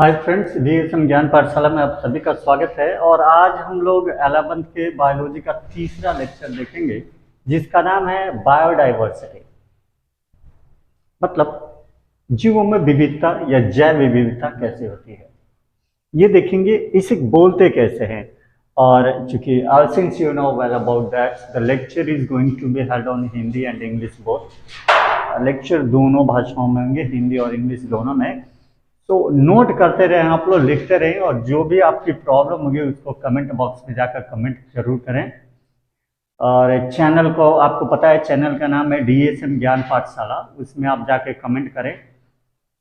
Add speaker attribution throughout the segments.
Speaker 1: Hi friends, DSM ज्ञान पाठशाला में आप सभी का स्वागत है। और आज हम लोग 11th के बायोलॉजी का तीसरा लेक्चर देखेंगे जिसका नाम है बायोडाइवर्सिटी। मतलब जीवों में विविधता या जैव विविधता कैसे होती है, ये देखेंगे। इसे बोलते कैसे हैं। और चूंकि since you know well about that, the lecture is going to be held on Hindi and English both. Lecture दोनों भाषाओं में होंगे, हिंदी और इंग्लिश दोनों में। तो नोट करते रहें, आप लोग लिखते रहें, और जो भी आपकी प्रॉब्लम होगी उसको कमेंट बॉक्स में जाकर कमेंट जरूर करें। और चैनल को, आपको पता है चैनल का नाम है डीएसएम ज्ञान पाठशाला, उसमें आप जाके कमेंट करें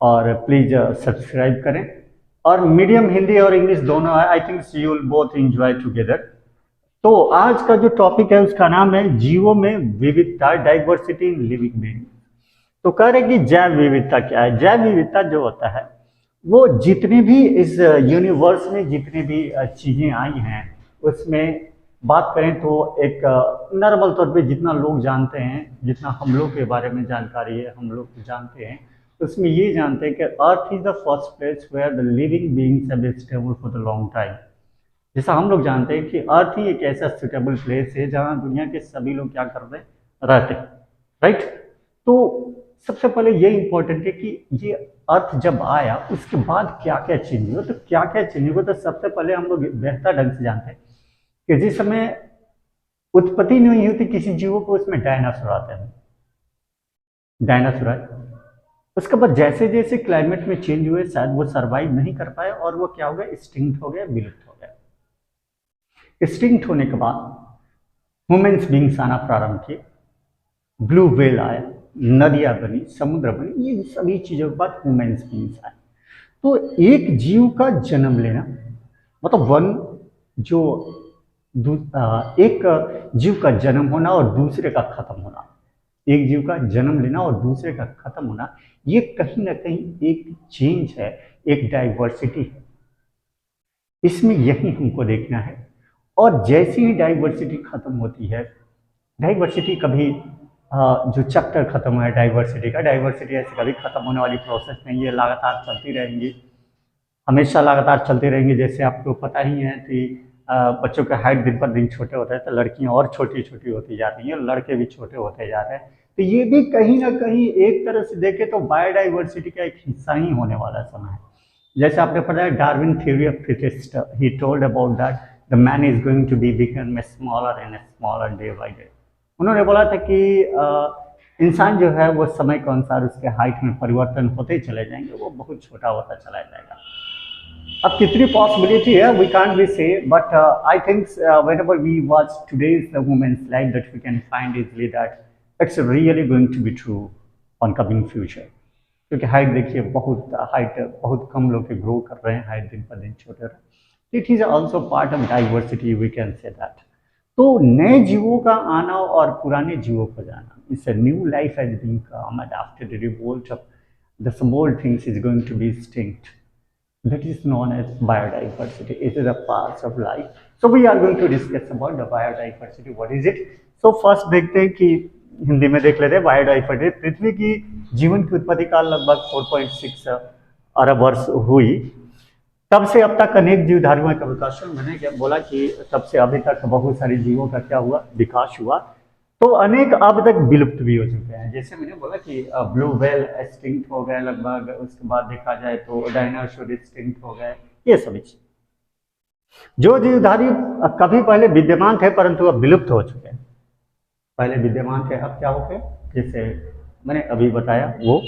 Speaker 1: और प्लीज सब्सक्राइब करें। और मीडियम हिंदी और इंग्लिश दोनों है, I think you will both enjoy together. तो आज का जो टॉपिक है उसका नाम है जीवों में विविधता, डाइवर्सिटी इन लिविंग बीइंग। तो कह रहे कि जैव विविधता क्या है। जैव विविधता जो होता है वो जितनी भी इस यूनिवर्स में जितनी भी चीजें आई हैं उसमें बात करें तो एक नॉर्मल तौर पे जितना लोग जानते हैं, जितना हम लोग के बारे में जानकारी है, हम लोग जानते हैं, उसमें ये जानते हैं कि earth is the first place where the living beings have been stable for the long time. जैसा हम लोग जानते हैं कि अर्थ ही एक ऐसा सुटेबल प्लेस है जहाँ दुनिया के सभी लोग क्या करते हैं, रहते हैं, राइट। तो सबसे पहले ये इंपॉर्टेंट है कि ये अर्थ जब आया उसके बाद क्या क्या चेंज हुआ। तो क्या क्या चेंज हुआ, तो सबसे पहले हम लोग बेहतर ढंग से जानते हैं कि जिस समय उत्पत्ति नहीं हुई थी किसी जीवों को, उसमें डायनासोर आते हैं, डायनासोर आए। उसके बाद जैसे जैसे क्लाइमेट में चेंज हुए शायद वो सरवाइव नहीं कर पाए और वो क्या हो गया, एक्सटिंक्ट हो गया, विलुप्त हो गया। एक्सटिंक्ट होने के बाद ह्यूमन्स बीइंग्स आना प्रारंभ किए, ब्लू व्हेल आया, नदियां बनी, समुद्र बनी, ये सभी चीजों के बाद ह्यूमन्स बीइंग्स आए। तो एक जीव का जन्म लेना मतलब जो एक जीव का जन्म होना और दूसरे का खत्म होना, एक जीव का जन्म लेना और दूसरे का खत्म होना, ये कहीं ना कहीं एक चेंज है, एक डाइवर्सिटी है। इसमें यही हमको देखना है। और जैसे ही डाइवर्सिटी खत्म होती है, डाइवर्सिटी कभी जो चैप्टर खत्म हुआ है डाइवर्सिटी का, डाइवर्सिटी ऐसे कभी खत्म होने वाली प्रोसेस नहीं है, लगातार चलती रहेंगी, हमेशा लगातार चलते रहेंगे। जैसे आपको पता ही है कि बच्चों का हाइट दिन पर दिन छोटे होता है, तो लड़कियां और छोटी छोटी होती जाती हैं, लड़के भी छोटे होते जा रहे हैं। तो ये भी कहीं ना कहीं एक तरह से देखे तो बायोडाइवर्सिटी का एक हिस्सा ही होने वाला समय है। जैसे आपने पढ़ा है Darwin theory of fittest, he told about that the man is going to be become smaller and smaller day by day. उन्होंने बोला था कि इंसान जो है वो समय के अनुसार उसके हाइट में परिवर्तन होते चले जाएंगे, वो बहुत छोटा होता चला जाएगा। अब कितनी पॉसिबिलिटी है we can't be say, but I think whenever we watch today's the women's life that we can find easily that it's really going to be true on coming future. क्योंकि हाइट देखिए, बहुत कम लोग grow कर रहे हैं, height दिन पर दिन छोटे रहे। It is also part of diversity, we can say that. तो नए जीवों का आना और पुराने जीवों को जाना, it's a new life has been come and after the revolt of the small things is going to be extinct. That is known as biodiversity. It is a part of life. So we are going to discuss about the biodiversity. What is it? So first देखते हैं कि हिंदी में देख लेते हैं biodiversity. पृथ्वी की जीवन की उत्पत्ति काल लगभग 4.6 अरब वर्ष हुई। तब से अब तक अनेक जीवधारियों का विकास। मैंने क्या बोला कि तब से अभी तक बहुत सारे जीवों का क्या हुआ, विकास हुआ। तो अनेक अब तक विलुप्त भी हो चुके हैं। जैसे मैंने बोला कि ब्लू व्हेल एक्सटिंक्ट हो गए लगभग, उसके बाद देखा जाए तो डायनासोर एक्सटिंक्ट हो गए, ये सभी चीज जो जीवधारी कभी पहले विद्यमान थे परंतु अब विलुप्त हो चुके हैं। पहले विद्यमान थे, अब क्या हो गए, जैसे मैंने अभी बताया, वो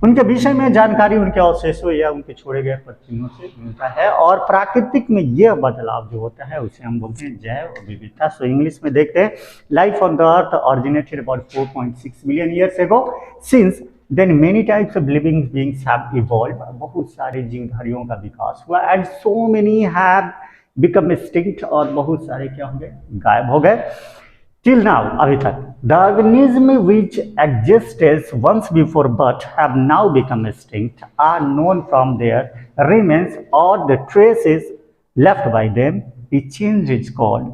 Speaker 1: उनके विषय में जानकारी उनके अवशेषों या उनके छोड़े गए पत्तियों से मिलता है। और प्राकृतिक में यह बदलाव जो होता है उसे हम बोलते हैं जैव विविधता। सो इंग्लिश में देखते हैं, life on the earth originated about 4.6 million years ago, since then many types of living beings have evolve. बहुत सारे जीवधारियों का विकास हुआ and so many have become extinct, और बहुत सारे क्या हो गए, गायब हो गए। Till now, अभी तक, the organism which existed once before but have now become extinct are known from their remains or the traces left by them. The change is called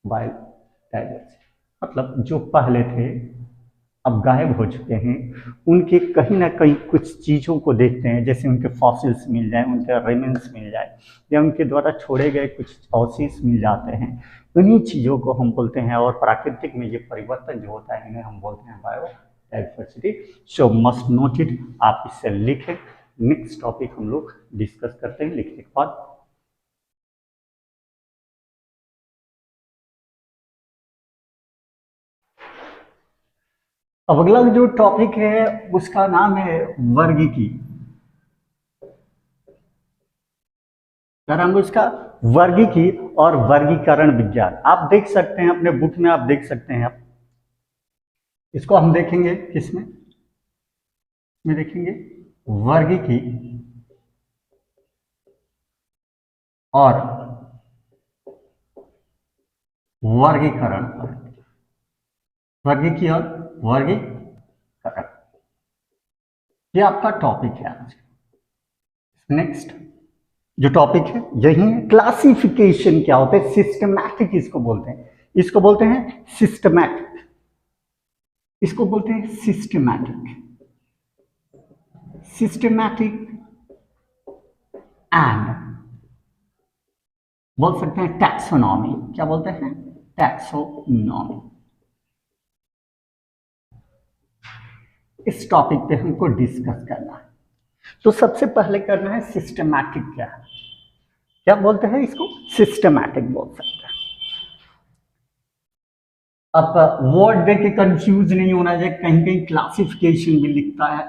Speaker 1: biodiversity. मतलब जो पहले थे अब गायब हो चुके हैं। उनके कहीं ना कहीं कुछ चीज़ों को देखते हैं, जैसे उनके फॉसिल्स मिल जाए, उनके रेमेन्स मिल जाए, या उनके द्वारा छोड़े गए कुछ अवशेष मिल जाते हैं। उन्हीं चीज़ों को हम बोलते हैं, और प्राकृतिक में ये परिवर्तन जो होता है इन्हें हम बोलते हैं biodiversity. So must note it, आप इससे लिखें। नेक्स्ट टॉपिक हम लोग डिस्कस करते हैं लिखने के बाद। अब अगला जो टॉपिक है उसका नाम है वर्गीकी। क्या नाम है उसका? वर्गीकी और वर्गीकरण विज्ञान। आप देख सकते हैं अपने बुक में, आप देख सकते हैं। आप इसको हम देखेंगे किसमें? में देखेंगे वर्गीकी और वर्गीकरण। वर्गीकी और वर्गीकरण, ये आपका टॉपिक है आज। नेक्स्ट जो टॉपिक है यही है, क्लासिफिकेशन क्या होता है, सिस्टमैटिक इसको बोलते हैं। इसको बोलते हैं सिस्टमैटिक, इसको बोलते हैं सिस्टमैटिक, सिस्टमैटिक एंड बोल सकते हैं टैक्सोनॉमी। क्या बोलते हैं? टैक्सोनॉमी। इस टॉपिक पे हमको डिस्कस करना है। तो सबसे पहले करना है सिस्टमैटिक क्या है। क्या बोलते हैं इसको? सिस्टमैटिक बोल सकते हैं। अब वर्ड देख के कंफ्यूज नहीं होना चाहिए, कहीं कहीं क्लासिफिकेशन भी लिखता है,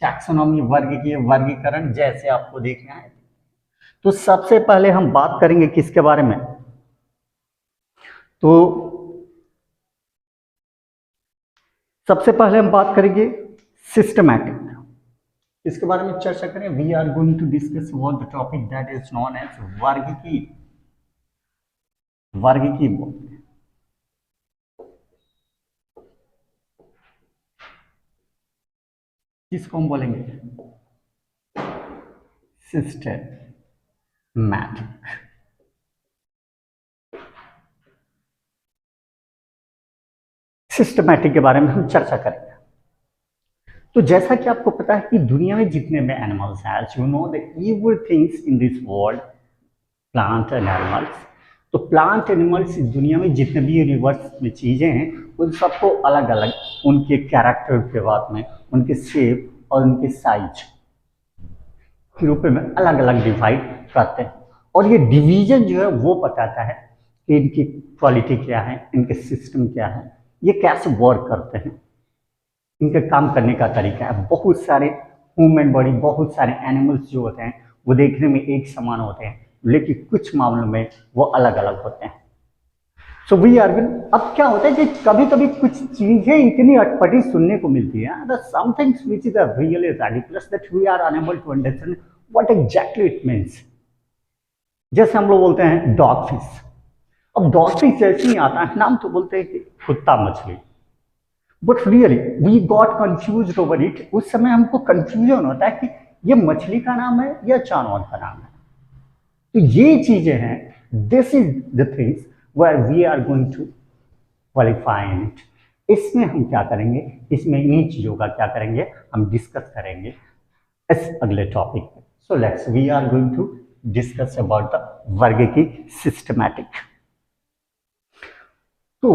Speaker 1: टैक्सोनॉमी वर्गीकीय वर्गीकरण जैसे आपको देखना है। तो सबसे पहले हम बात करेंगे किसके बारे में? तो सबसे पहले हम बात करेंगे सिस्टमैटिक, इसके बारे में चर्चा करें। We are going to discuss about the topic that is known as वर्गीकी। वर्गीकी बोलते हैं। किसको हम बोलेंगे? सिस्टमैटिक। सिस्टमैटिक के बारे में हम चर्चा करेंगे। तो जैसा कि आपको पता है कि दुनिया में जितने भी एनिमल्स हैं, you know the every things in this world, plant and animals. तो प्लांट एनिमल्स इस दुनिया में जितने भी यूनिवर्स में चीज़ें हैं, उन सबको अलग अलग उनके कैरेक्टर के बाद में, उनके शेप और उनके साइज के रूप में अलग अलग डिवाइड करते हैं। और ये डिवीजन जो है वो बताता है कि इनकी क्वालिटी क्या है, इनके सिस्टम क्या है, ये कैसे वर्क करते हैं, इनके काम करने का तरीका है। बहुत सारे ह्यूमन बॉडी, बहुत सारे एनिमल्स जो होते हैं वो देखने में एक समान होते हैं, लेकिन कुछ मामलों में वो अलग अलग होते हैं। सो वी आर गोइंग, अब क्या होता है कि कभी कभी कुछ चीजें इतनी अटपटी सुनने को मिलती है, the some things which is really ridiculous that we are unable to understand what exactly it means. जैसे हम लोग बोलते हैं डॉग फिश। अब डॉग फिश जैसे ही आता है, नाम तो बोलते हैं कि कुत्ता मछली, but really we got confused over it. उस समय हमको कंफ्यूजन होता है कि ये मछली का नाम है या जानवर का नाम है। तो ये चीजें हैं, this is the things where we are going to qualify it. इसमें हम क्या करेंगे, इसमें इन्हीं चीजों का क्या करेंगे, हम डिस्कस करेंगे इस अगले टॉपिक में। So let's we are going to discuss about the वर्गीकी सिस्टमैटिक। तो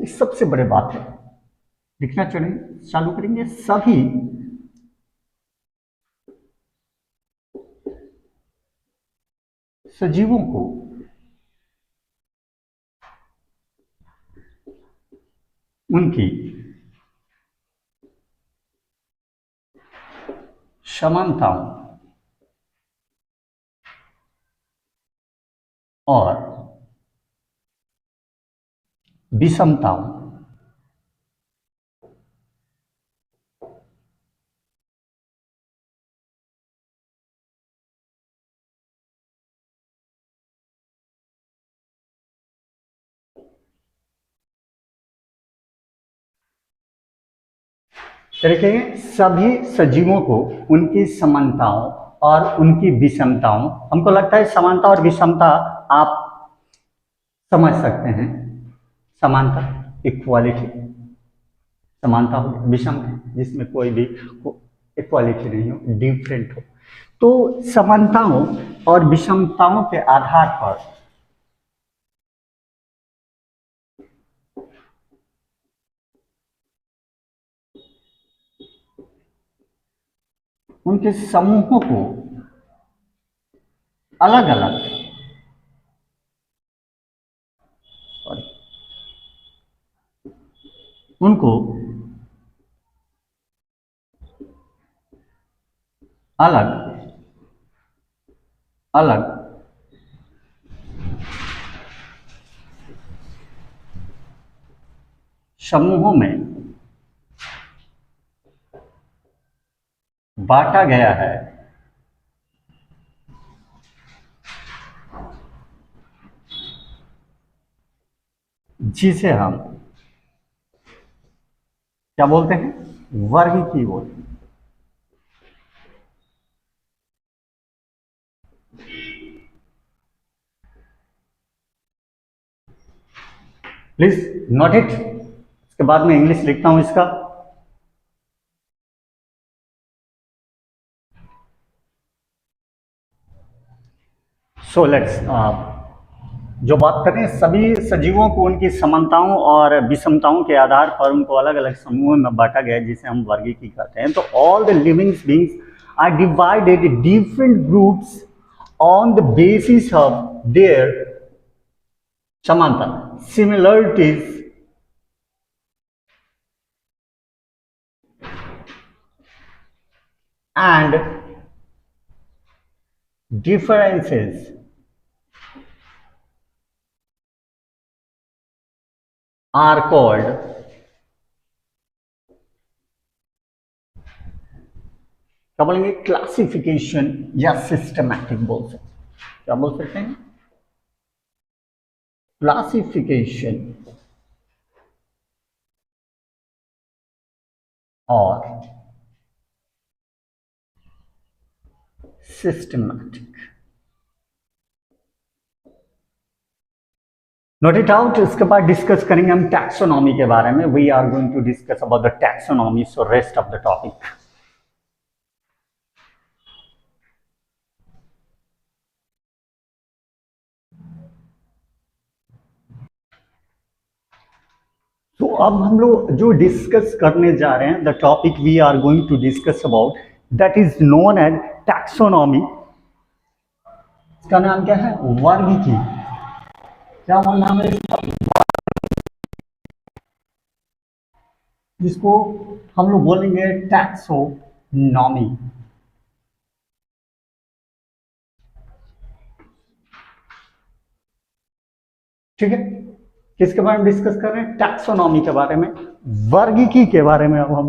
Speaker 1: सबसे बड़ी बात है, लिखना चालू करेंगे। सभी सजीवों को उनकी समानताओं और विषमताओं देखेंगे। सभी सजीवों को उनकी समानताओं और उनकी विषमताओं, हमको लगता है समानता और विषमता आप समझ सकते हैं। समानता, इक्वालिटी, समानता हो, विषम जिसमें कोई भी इक्वालिटी नहीं हो, डिफरेंट हो। तो समानताओं और विषमताओं के आधार पर उनके समूहों को अलग अलग, सॉरी, उनको अलग अलग समूहों में बांटा गया है, जिसे हम क्या बोलते हैं, वर्गीकीय बोलते हैं। प्लीज नोट इट, इसके बाद में इंग्लिश लिखता हूं इसका। सो लेट्स, जो बात करें सभी सजीवों को उनकी समानताओं और विषमताओं के आधार पर उनको अलग अलग समूहों में बांटा गया है, जिसे हम वर्गीकीय कहते हैं। तो all the living beings are divided in different groups on the basis of their समानता, similarities and differences are called क्या बोलेंगे, क्लासिफिकेशन या सिस्टमैटिक बोल सकते हैं। क्या बोल सकते हैं, क्लासिफिकेशन और सिस्टमैटिक। Note it out. इसके बाद डिस्कस करेंगे हम टैक्सोनॉमी के बारे में। We are going to discuss about the taxonomy, so rest of the topic. तो अब हम लोग जो डिस्कस करने जा रहे हैं, the topic we are going to discuss about, that is known as taxonomy. इसका नाम क्या है, वर्गीकीय। क्या नाम है इसका, जिसको हम लोग बोलेंगे टैक्सोनॉमी। ठीक है, किसके बारे में डिस्कस कर रहे हैं, टैक्सोनॉमी के बारे में, वर्गीकीय के बारे में अब हम